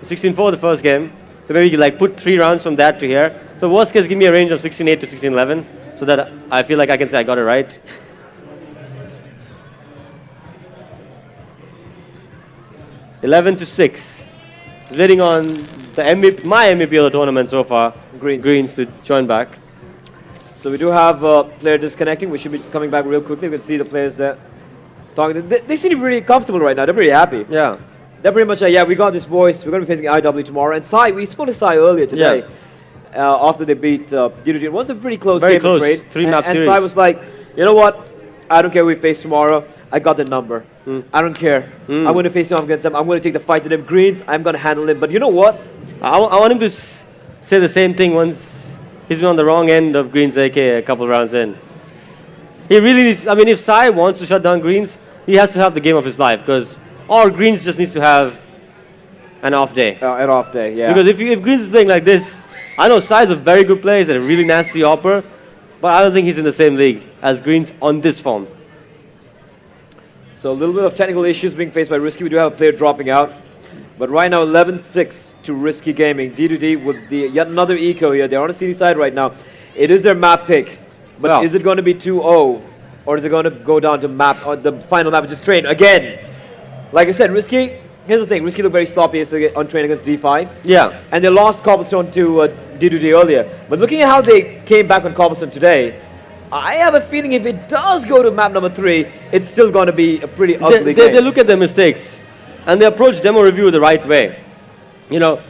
S2: 16-4 the first game. So maybe you could like put 3 rounds from that to here. So worst case, give me a range of 16-8 to 16-11, so that I feel like I can say I got it right. (11-6). Waiting on the MVP, my MVP of the tournament so far. Greens to join back.
S1: So we do have a player disconnecting. We should be coming back real quickly. We can see the players there talking. They seem really comfortable right now. They're pretty happy.
S2: Yeah.
S1: They're pretty much like, yeah, we got this, boys. We're going to be facing IW tomorrow. And Sai, we spoke to Sai earlier today. Yeah. After they beat D2D. It was a pretty close game of trade.
S2: 3-map series.
S1: And Sai was like, you know what? I don't care who we face tomorrow. I got the number. I don't care. I'm going to face him against them. I'm going to take the fight to them. Greens, I'm going to handle him. But you know what?
S2: I want him to say the same thing once he's been on the wrong end of Greens AK a couple rounds in. He really needs, I mean, if Sai wants to shut down Greens, he has to have the game of his life, or Greens just needs to have an off day.
S1: An off day, yeah.
S2: Because if Greens is playing like this, I know Sai is a very good player, he's a really nasty opper, but I don't think he's in the same league as Greens on this form.
S1: So a little bit of technical issues being faced by Risky. We do have a player dropping out. But right now, 11-6 to Risky Gaming. D2D with yet another eco here. They're on the CD side right now. It is their map pick. But is it going to be 2-0? Or is it going to go down to map, or the final map, which is train again? Like I said, Risky, here's the thing. Risky looked very sloppy yesterday on train against D5.
S2: Yeah.
S1: And they lost Cobblestone to D2D earlier. But looking at how they came back on Cobblestone today, I have a feeling if it does go to map number 3, it's still going to be a pretty ugly game.
S2: They look at their mistakes, and they approach demo review the right way. You know,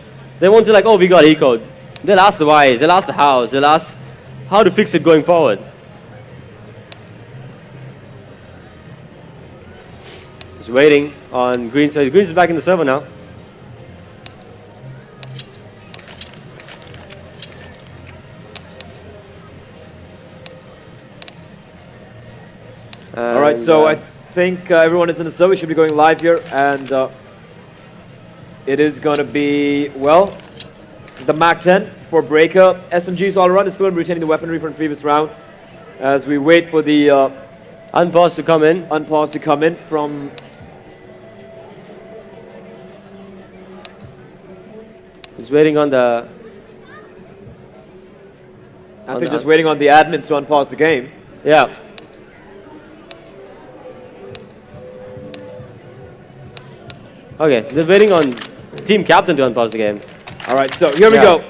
S2: they won't say like, oh, we got ecoed. They'll ask the whys, they'll ask the hows, they'll ask how to fix it going forward. Just waiting on Greens. So Greens is back in the server now.
S1: All right, so I think everyone is in the server. Should be going live here, and it is going to be, well, the MAC-10 for Breaker. SMGs all around is still retaining the weaponry from the previous round as we wait for the
S2: unpause to come in.
S1: Unpause to come in from.
S2: He's waiting on the.
S1: I think just waiting on the admins to unpause the game.
S2: Yeah. Okay, they're waiting on team captain to unpause the game.
S1: All right, so here we go.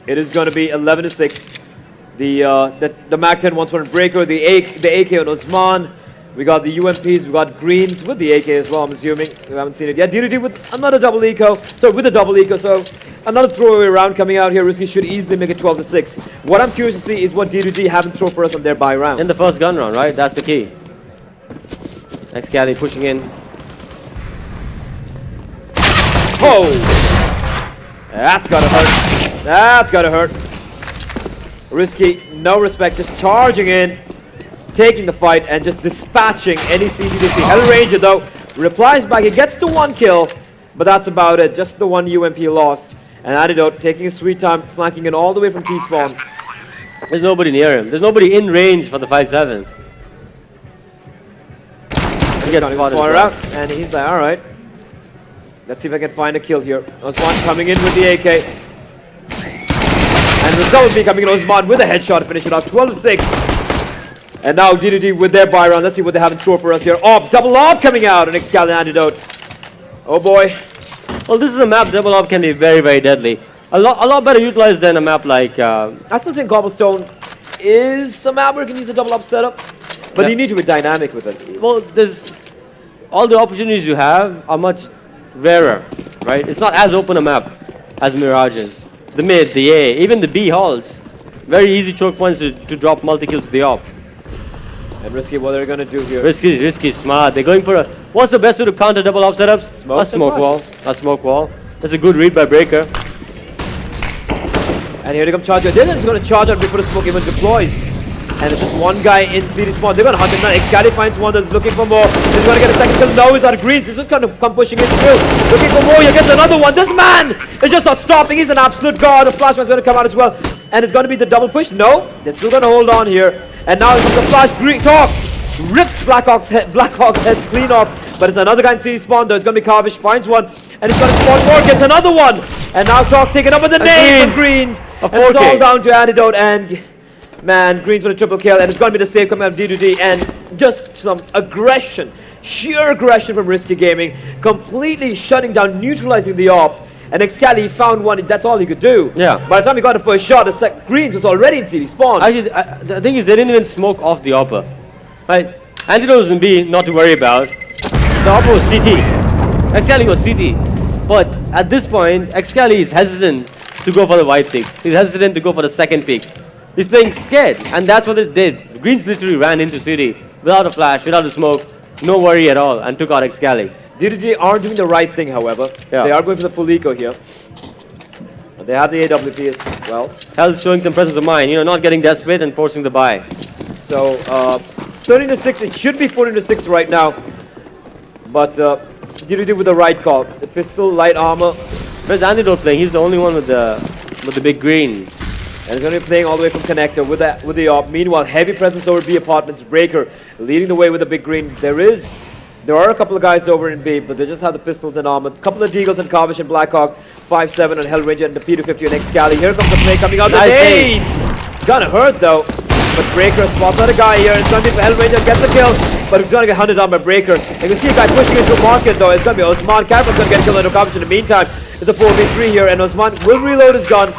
S1: It is going to be 11-6. The MAC-10 wants one Breaker, the AK on Osman. We got the UMPs, we got Greens with the AK as well, I'm assuming. We haven't seen it yet. DDD with another double eco. So with a double eco, so another throwaway round coming out here. Risky should easily make it 12-6. What I'm curious to see is what DDD have in store for us on their buy round.
S2: In the first gun round, right? That's the key. Excali pushing in.
S1: Oh! That's gotta hurt. That's gotta hurt. Risky, no respect, just charging in, taking the fight and just dispatching any CTDC. Hell Ranger though replies back. He gets the 1 kill, but that's about it. Just the 1 UMP lost. And Antidote taking his sweet time, flanking in all the way from T-spawn.
S2: There's nobody near him. There's nobody in range for the 5-7.
S1: He gets spotted out, and he's like, all right. Let's see if I can find a kill here. Osman coming in with the AK. And Rizal will be coming in. Osman with a headshot to finish it off. 12-6. And now DDD with their buy round. Let's see what they have in store for us here. Double AWP coming out. An Excalibur Antidote. Oh boy.
S2: Well, this is a map double AWP can be very, very deadly. A lot better utilized than a map like...
S1: I still think Cobblestone is a map where you can use a double AWP setup. But you need to be dynamic with it.
S2: Well, there's... All the opportunities you have are much rarer, right? It's not as open a map as Mirages. The mid, the A, even the B halls. Very easy choke points to drop multi-kills to the AWP.
S1: And Risky, what they're going to do here?
S2: Risky, smart. They're going for a... What's the best way to counter double AWP setups? A smoke wall. A smoke wall. That's a good read by Breaker.
S1: And here they come charge out. They're just going to charge out before the smoke even deploys. And it's just one guy in CD spawn. They're going to hunt him down. Excali finds one that's looking for more. He's going to get a second kill. Now he's out of greens. He's just going to come pushing in through. Looking for more. He gets another one. This man is just not stopping. He's an absolute god. The flashback's going to come out as well. And it's going to be the double push. No, they're still going to hold on here. And now it's the flash. Green talks. Rips Blackhawk's head clean off. But it's another guy in CD spawn. Though it's going to be Kavish. Finds one. And he's going to spawn more. Gets another one. And now Talks taking up with the name of Greens. And it's all down to Antidote. And... man, Greens with a triple kill, and it's going to be the save coming out of D2D, and just some aggression, sheer aggression from Risky Gaming, completely shutting down, neutralizing the AWP, and Excali found one, that's all he could do.
S2: Yeah.
S1: By the time he got the first shot, Greens was already in CD spawn.
S2: Actually, the thing is, they didn't even smoke off the AWPer. Right? Antidote was in B, not to worry about. The AWPer was CT. Excali was CT. But at this point, Excali is hesitant to go for the white pick. He's hesitant to go for the second pick. He's playing scared, and that's what it did. Greens literally ran into City without a flash, without a smoke, no worry at all, and took out Excali.
S1: DDG are doing the right thing, however. Yeah. They are going for the full eco here. They have the AWP as well.
S2: Hell's showing some presence of mind, you know, not getting desperate and forcing the buy.
S1: So, 13-6, it should be 14-6 right now. But DDG with the right call. The pistol, light armor.
S2: Where's Antidote playing? He's the only one with the big green.
S1: And he's going to be playing all the way from connector with the AWP. Meanwhile, heavy presence over B apartments. Breaker leading the way with the big green. There are a couple of guys over in B, but they just have the pistols and armor. A couple of Deagles and Kavish and Blackhawk. 5-7 on Hellranger and the P250 and Excali. Here comes the play coming out.
S2: Nice
S1: nades! It's gonna hurt though. But Breaker spots out a guy here. It's going to be for Hellranger. Gets the kill. But he's going to get hunted down by Breaker. You can see a guy pushing into a market though. It's going to be Osman. Careful's going to get killed into Kavish in the meantime. It's a 4v3 here, and Osman will reload his gun.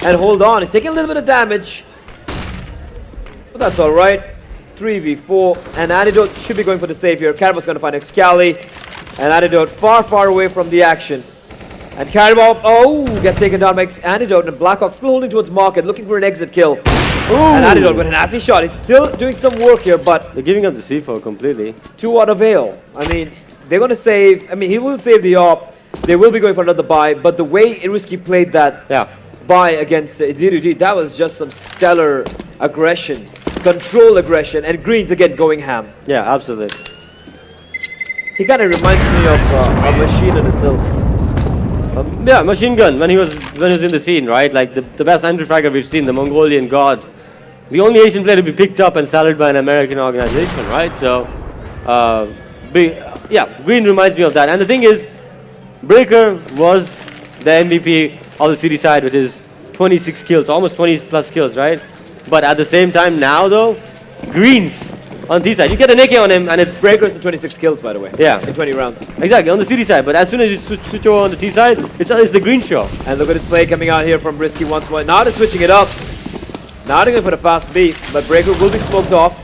S1: And hold on, he's taking a little bit of damage. But that's alright. 3v4. And Antidote should be going for the save here. Carabal's going to find Excali. And Antidote far, far away from the action. And Carabal, gets taken down by Antidote. And Blackhawk still holding towards market, looking for an exit kill. And Antidote with a nasty shot. He's still doing some work here, but...
S2: they're giving up the C4 completely.
S1: 2 out of avail. I mean, they're going to save... I mean, he will save the AWP. They will be going for another buy. But the way Risky played that...
S2: yeah.
S1: buy against D2D, that was just some stellar aggression control aggression, and Greens again going ham.
S2: Yeah, absolutely.
S1: He kind of reminds me of a machine in itself.
S2: Yeah, Machine Gun when he was in the scene, right? Like the best anti-fragger we've seen, the Mongolian god, the only Asian player to be picked up and salaried by an American organization, right? So, yeah, Green reminds me of that. And the thing is, Breaker was the MVP of the city side with his 26 kills, almost 20 plus kills, right? But at the same time now though, Greens on the side. You get an AK on him and it's...
S1: Breaker's the 26 kills, by the way.
S2: Yeah.
S1: In 20 rounds.
S2: Exactly, on the city side. But as soon as you switch over on the T side, it's the Green show.
S1: And look at this play coming out here from Risky once more. Now they're switching it up. Now they're going to put a fast B, but Breaker will be smoked off.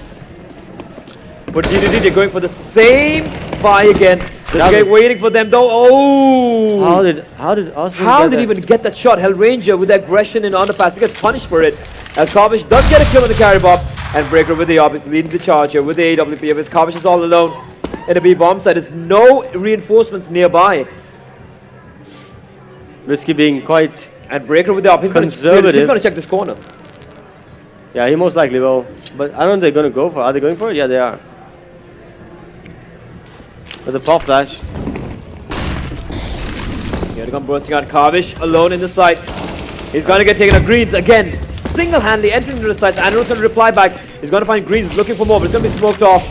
S1: But DDD, they're going for the same buy again. This guy waiting for them though. Oh!
S2: How did
S1: he even get that shot? Hellranger with aggression in underpass. He gets punished for it. As Kavish does get a kill on the carry bomb. And Breaker with the op is leading the charge here with the AWP of his. Kavish is all alone in the B bomb side. There's no reinforcements nearby.
S2: Risky being quite...
S1: And Breaker with the op. He's going to check this corner.
S2: Yeah, he most likely will. But I don't know if they're going to go for it. Are they going for it? Yeah, they are. With the pop flash.
S1: Here they come bursting out. Kavish alone in the site. He's going to get taken out. Greens again. Single-handedly entering into the site. Andrew's going to reply back. He's going to find Greens looking for more, but he's going to be smoked off.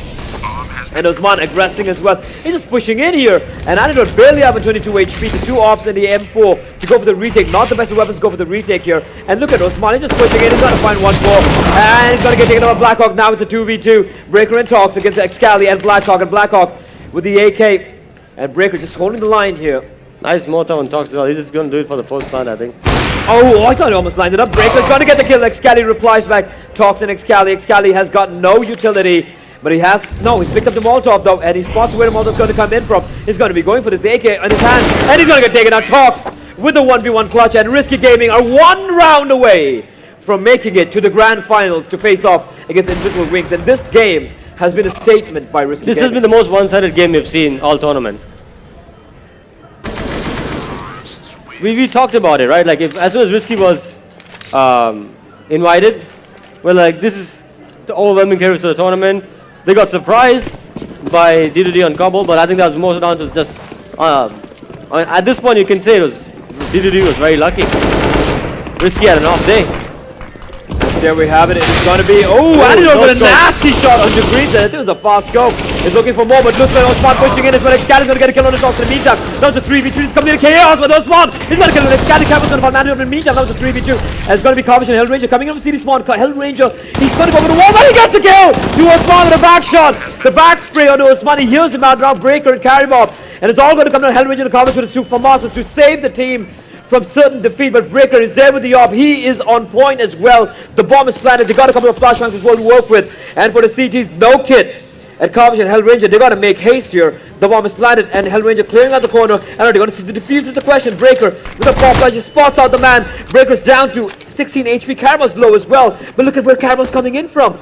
S1: And Osman aggressing as well. He's just pushing in here. And Antidote barely having 22 HP. The two ops and the M4 to go for the retake. Not the best of weapons, go for the retake here. And look at Osman, he's just pushing in. He's going to find one more. And he's going to get taken over Blackhawk. Now it's a 2v2. Breaker and Talks against Excali and Blackhawk. And Blackhawk with the AK. And Breaker just holding the line here.
S2: Nice mortar on Talks as well. He's just going to do it for the post plant, I think.
S1: Oh, I thought he almost lined it up. Breaker's going to get the kill. Excali replies back. Talks and Excali. Excali has got no utility. But he has, no, he's picked up the Molotov though, and he spots where the Molotov's going to come in from. He's going to be going for this AK in his hand, and he's going to get taken out. Talks with the 1v1 clutch, and Risky Gaming are one round away from making it to the grand finals to face off against Invisible Wings. And this game has been a statement by Risky
S2: This
S1: Gaming.
S2: has been the most one-sided game we've seen all tournament. We talked about it, right? Like, as soon as Risky was invited, we're like, this is the overwhelming favorites for the tournament. They got surprised by D2D on Cobble, but I think that was more down to just... at this point, you can say it was D2D was very lucky. Risky had an off day.
S1: There we have it. It's going to be... Oh, Antidote with a nasty shot on the Greens. I think it was a fast scope. He's looking for more, but looks like Osman pushing in as well. Excali's going to get a kill on the shots in the meantime. That was a 3v2. It's complete chaos, but Osman he's going to kill on Excali. Campbell's going to find Antidote in the meantime. That was a 3v2. And it's going to be Kavish and Hellranger coming in from CD Spawn. Hellranger, he's going to go over the wall, but he gets the kill to Osman with a back shot. The back spray onto Osman. He heals him out around Breaker and Carry Mob. And it's all going to come down Hellranger and Kavish with his two FAMASas to save the team from certain defeat, but Breaker is there with the op. He is on point as well. The bomb is planted. They got a couple of flashbangs as well to work with. And for the CTs, no kit. At Kavish and Hellranger, they got to make haste here. The bomb is planted and Hellranger clearing out the corner. And they're going to see the defuse is the question. Breaker with a pop flash, he spots out the man. Breaker's down to 16 HP. Caramel's low as well. But look at where Caramel's coming in from.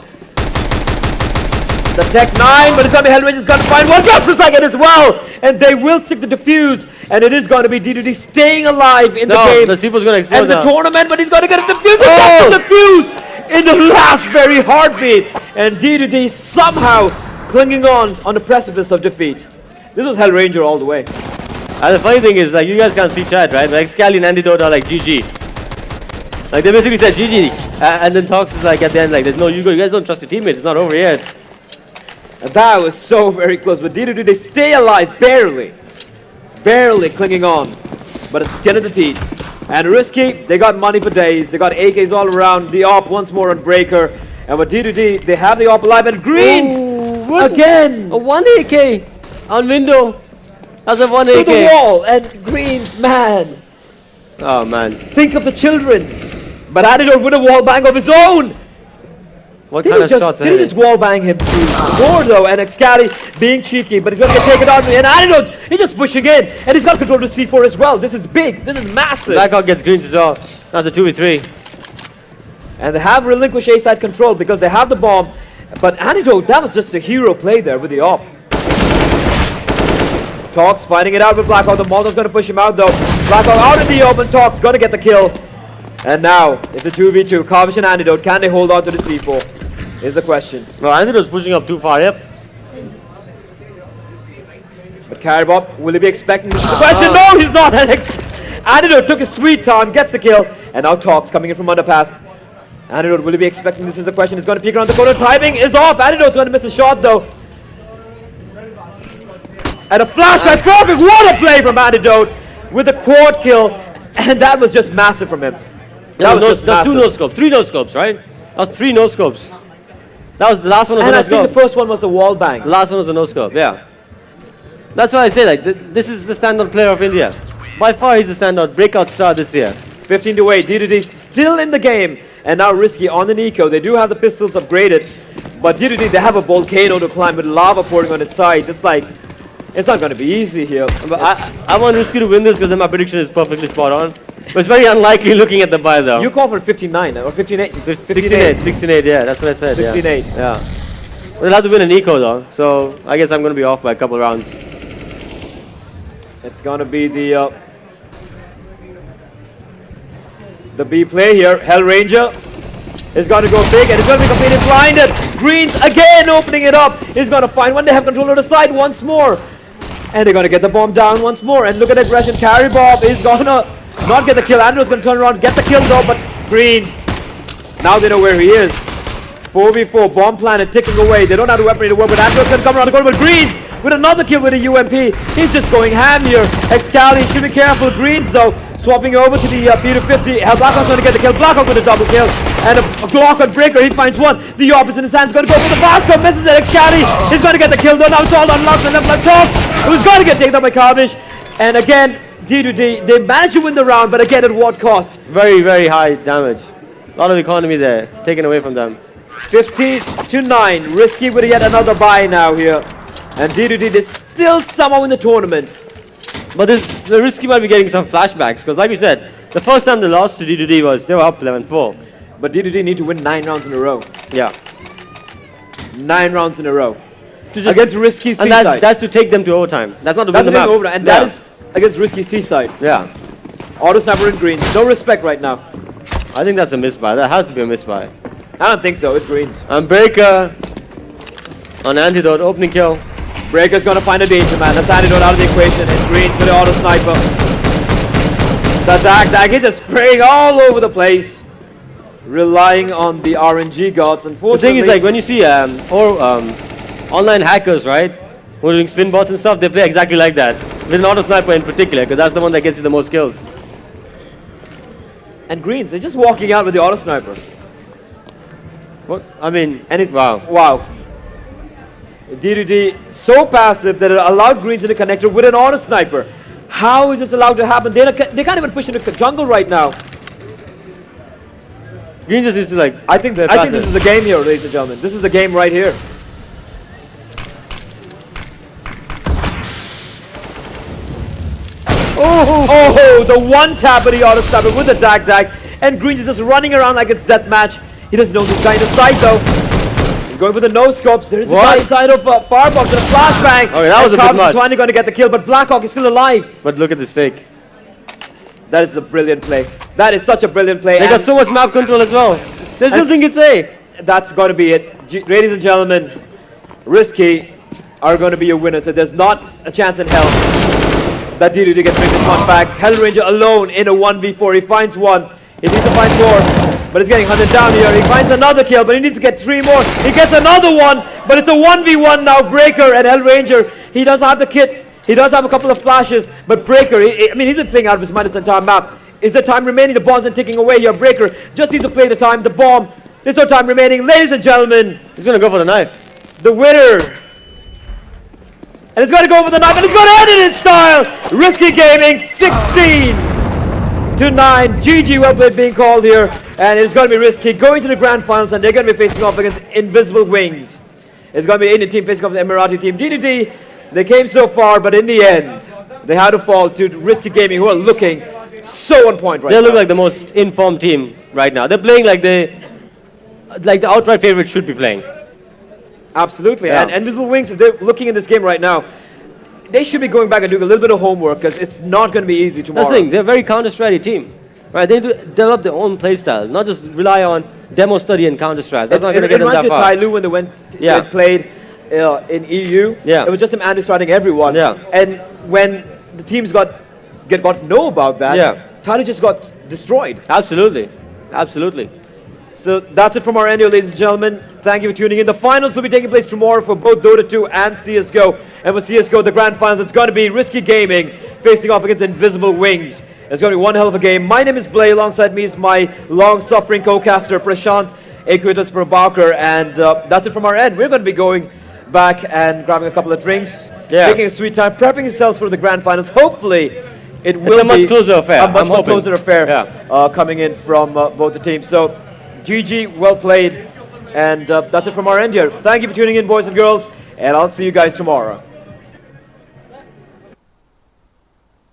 S1: The Tech 9, but it's going to be Hellranger's going to find one just a second as well. And they will stick the defuse. And it is going to be D2D staying alive in the game.
S2: The C4's going to explode
S1: and the tournament, but he's going to get a defuse. Oh! The defuse in the last very heartbeat. And D2D somehow clinging on the precipice of defeat. This was Hellranger all the way.
S2: And the funny thing is, like, you guys can't see chat, right? Like, Scally and Antidote are like GG. Like, they basically said GG. And then Talks is like at the end, like, there's no you guys don't trust your teammates. It's not over yet.
S1: And that was so very close. But D2D, they stay alive, barely. Barely clinging on, but a skin of the teeth. And Risky, they got money for days. They got AKs all around. The op once more on Breaker. And with D2D, they have the op alive. And Greens again.
S2: A 1 AK on window. That's a 1 AK.
S1: To the wall. And Greens, man.
S2: Oh, man.
S1: Think of the children. But Antidote with a wall bang of his own.
S2: What kind of shots?
S1: Did he just wall bang him through the door though? And Excali being cheeky, but he's going to get taken out. And Antidote, he's just pushing in. And he's got control to C4 as well. This is big. This is massive.
S2: Blackhawk gets Greens as well. That's a 2v3.
S1: And they have relinquished A-side control because they have the bomb. But Antidote, that was just a hero play there with the op. Talks fighting it out with Blackhawk. The Molotov's going to push him out though. Blackhawk out in the open. Talks going to get the kill. And now it's a 2v2. Kavish and Antidote. Can they hold on to the C4? is the question.
S2: No, Antidote's pushing up too far, yep.
S1: But Karabop, will he be expecting this? Is the question. No, he's not. Antidote took his sweet time, gets the kill, and now Talks coming in from underpass. Antidote, will he be expecting this? Is the question. He's going to peek around the corner. Timing is off. Antidote's going to miss a shot though. And a flashback, perfect. What a play from Antidote with a quad kill, and that was just massive from him.
S2: That was two no scopes, 3 no scopes, right? That was 3 no scopes. That was the last one was
S1: And
S2: a no
S1: I think
S2: scope.
S1: the first one was a wall bang.
S2: The last one was a no scope, yeah. That's why I say like this is the standout player of India. By far he's the standout breakout star this year.
S1: 15 to 8. D2D still in the game, and now Risky on the Nico. They do have the pistols upgraded, but D2D, they have a volcano to climb with lava pouring on its side. It's like, it's not going to be easy here.
S2: But I want Risky to win this because then my prediction is perfectly spot on. But it's very unlikely looking at the buy though.
S1: You call for 59 or 15-8?
S2: 16-8, yeah, that's what I said.
S1: 16-8.
S2: Yeah. They'll have to win an eco though, so I guess I'm going to be off by a couple rounds.
S1: It's going to be the B play here. Hell Ranger is going to go big, and it's going to be completely blinded. Greens again opening it up. He's going to find one. They have control of the side once more. And they're going to get the bomb down once more. And look at aggression. Karabop is going to not get the kill. Andrew's going to turn around, get the kill though, but Greens, now they know where he is. 4v4, bomb planet ticking away. They don't have the weaponry to work with. Andrew's going to come around the corner with Greens with another kill with a UMP. He's just going ham here. Excali should be careful. Greens though, swapping over to the P250. Blackhawk's going to get the kill. Blackhawk with a double kill. And a Glock on Breaker. He finds one. The opposite in his hands. Going to go for the Vasco. Misses it. Excali is going to get the kill though. Now it's all unlocked and left like Talk. It was going to get taken up by Carnage. And again, D2D, they managed to win the round, but again at what cost?
S2: Very, very high damage. A lot of economy there, taken away from them.
S1: 50 to 9. Risky with yet another buy now here. And D2D is still somehow in the tournament.
S2: But the Risky might be getting some flashbacks, because like you said, the first time they lost to D2D was, they were up 11-4.
S1: But D2D need to win 9 rounds in a row.
S2: Yeah.
S1: 9 rounds in a row. Against Risky's
S2: and
S1: T-side.
S2: that's to take them to overtime. That's not to win the map.
S1: Overtime. And that is against Risky's T-side.
S2: Yeah.
S1: Auto Sniper in Greens. No respect right now.
S2: I think that's a misbuy. That has to be a misbuy.
S1: I don't think so. It's Greens.
S2: And Breaker on Antidote, opening kill.
S1: Breaker's going to find a danger man. That's Antidote out of the equation. And Greens for the Auto Sniper. The Dag is just spraying all over the place. Relying on the RNG gods. Unfortunately,
S2: the thing is, like, when you see online hackers, right, who are doing spin bots and stuff, they play exactly like that. With an Auto Sniper in particular, because that's the one that gets you the most kills.
S1: And Greens, they're just walking out with the Auto Sniper.
S2: What? I mean,
S1: and it's
S2: wow.
S1: D2D so passive that it allowed Greens in the connector with an Auto Sniper. How is this allowed to happen? They can't even push into the jungle right now.
S2: Greens just used to like.
S1: I think this is the game here, ladies and gentlemen. This is the game right here. Oh, the one tap of the Auto Sniper with the Dag. And Greens is just running around like it's deathmatch. He doesn't know this guy in the side though. He's going for the no scopes. There is a guy inside of Firebox and a flashbang.
S2: Okay, that was a bit much.
S1: Finally going to get the kill, but Blackhawk is still alive.
S2: But look at this fake.
S1: That is a brilliant play. That is such a brilliant play.
S2: They got so much map control as well. They still think it's A.
S1: That's going to be it. Ladies and gentlemen, Risky are going to be a winner. So there's not a chance in hell that D2D gets this one back. Hell Ranger alone in a 1v4. He finds one. He needs to find more, but he's getting hunted down here. He finds another kill, but he needs to get 3 more. He gets another one, but it's a 1v1 now. Breaker and Hell Ranger. He does have the kit. He does have a couple of flashes, but Breaker, I mean, he's been playing out of his mind this entire map. Is there time remaining? The bombs are ticking away here. Breaker just needs to play the time. The bomb. There's no time remaining. Ladies and gentlemen,
S2: he's going to go for the knife.
S1: The winner. And it's going to go for the knife, and it's going to end it in style. Risky Gaming, 16 to 9. GG, well played being called here. And it's going to be Risky going to the grand finals, and they're going to be facing off against Invisible Wings. It's going to be an Indian team facing off the Emirati team. D2D, they came so far, but in the end, they had to fall to Risky Gaming, who are looking so on point right now.
S2: They look like the most informed team right now. They're playing like the outright favorite should be playing.
S1: Absolutely. Yeah. And Invisible Wings, if they're looking in this game right now, they should be going back and doing a little bit of homework, because it's not going to be easy tomorrow.
S2: That's the thing. They're a very counter-strategy team. Right? They develop their own playstyle, not just rely on demo study and Counter-Strike. That's not going to
S1: It
S2: get them
S1: reminds
S2: that
S1: me of
S2: far.
S1: Tyloo when they went
S2: Yeah.
S1: and played in EU.
S2: Yeah.
S1: It was just him anti-starting everyone.
S2: Yeah.
S1: And when the teams got to know about that,
S2: Yeah.
S1: Tyloo just got destroyed.
S2: Absolutely. Absolutely.
S1: So that's it from our end here, ladies and gentlemen. Thank you for tuning in. The finals will be taking place tomorrow for both Dota 2 and CSGO. And for CSGO, the grand finals, it's going to be Risky Gaming facing off against Invisible Wings. It's going to be one hell of a game. My name is Blay. Alongside me is my long-suffering co-caster, Prashant Equitas Prabhakar. And that's it from our end. We're going to be going back and grabbing a couple of drinks, taking a sweet time, prepping yourselves for the grand finals. Hopefully, it will
S2: It's a
S1: be
S2: much closer affair.
S1: a much
S2: I'm
S1: more
S2: hoping.
S1: closer affair
S2: Yeah.
S1: coming in from both the teams. So, GG, well played. And that's it from our end here. Thank you for tuning in, boys and girls. And I'll see you guys tomorrow.